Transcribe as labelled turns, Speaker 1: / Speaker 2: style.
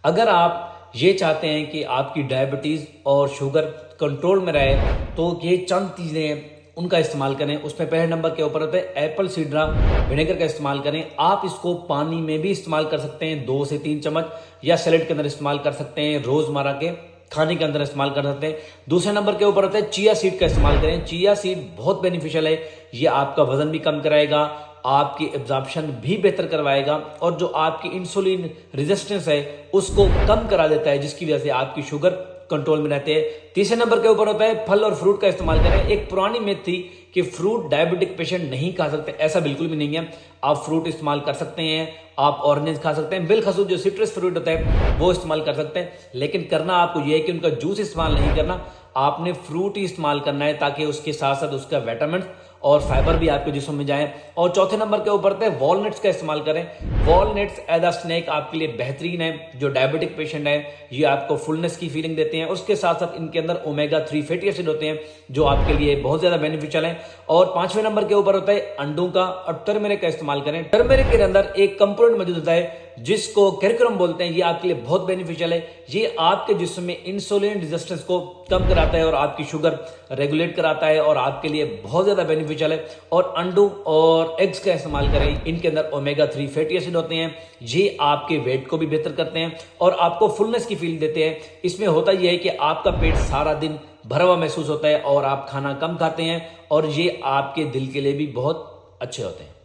Speaker 1: अगर आप ये चाहते हैं कि आपकी डायबिटीज़ और शुगर कंट्रोल में रहे तो ये चंद चीज़ें उनका इस्तेमाल करें। उसमें पहले नंबर के ऊपर होता है एप्पल सीडर विनेगर का इस्तेमाल करें। आप इसको पानी में भी इस्तेमाल कर सकते हैं 2 से 3 चम्मच, या सैलेड के अंदर इस्तेमाल कर सकते हैं, रोज़मर्रा के खाने के अंदर इस्तेमाल कर सकते हैं। दूसरे नंबर के ऊपर होता है चिया सीड का इस्तेमाल करें। चिया सीड बहुत बेनिफिशियल है, ये आपका वजन भी कम कराएगा, आपकी एब्जॉर्प्शन भी बेहतर करवाएगा और जो आपकी इंसुलिन रेजिस्टेंस है उसको कम करा देता है, जिसकी वजह से आपकी शुगर कंट्रोल में रहते हैं। तीसरे नंबर के ऊपर होता है फल और फ्रूट का इस्तेमाल करें। एक पुरानी मिथ थी कि फ्रूट डायबिटिक पेशेंट नहीं खा सकते, ऐसा बिल्कुल भी नहीं है। आप फ्रूट इस्तेमाल कर सकते हैं, आप ऑरेंज खा सकते हैं, बिलखसूस जो सिट्रस फ्रूट होता है वो इस्तेमाल कर सकते हैं, लेकिन करना आपको यह है कि उनका जूस इस्तेमाल नहीं करना, आपने फ्रूट ही इस्तेमाल करना है ताकि उसके साथ साथ उसका विटामिन और फाइबर भी आपके जिस्म में जाए। और चौथे नंबर के ऊपर है वॉलनट्स का इस्तेमाल करें। वॉलनट्स एज अ स्नैक आपके लिए बेहतरीन है। जो डायबिटिक पेशेंट है ये आपको फुलनेस की फीलिंग देते हैं। उसके साथ साथ इनके अंदर ओमेगा 3 फैटी एसिड होते हैं जो आपके लिए बहुत ज्यादा बेनिफिशियल है। और पांचवें नंबर के ऊपर होता है अंडों का और टर्मरिक का इस्तेमाल करें। टर्मरिक के अंदर एक कंपोनेंट मौजूद होता है जिसको कैरक्यूरम बोलते हैं, ये आपके लिए बहुत बेनिफिशियल है। ये आपके जिस्म में इंसुलिन रेजिस्टेंस को कम कराता है और आपकी शुगर रेगुलेट कराता है और आपके लिए बहुत ज्यादा बेनिफिशियल है। और अंडों और एग्स का इस्तेमाल करें, इनके अंदर ओमेगा 3 फैटी एसिड होते हैं, ये आपके वेट को भी बेहतर करते हैं और आपको फुलनेस की फील देते हैं। इसमें होता यह है कि आपका पेट सारा दिन भरा हुआ महसूस होता है और आप खाना कम खाते हैं और ये आपके दिल के लिए भी बहुत अच्छे होते हैं।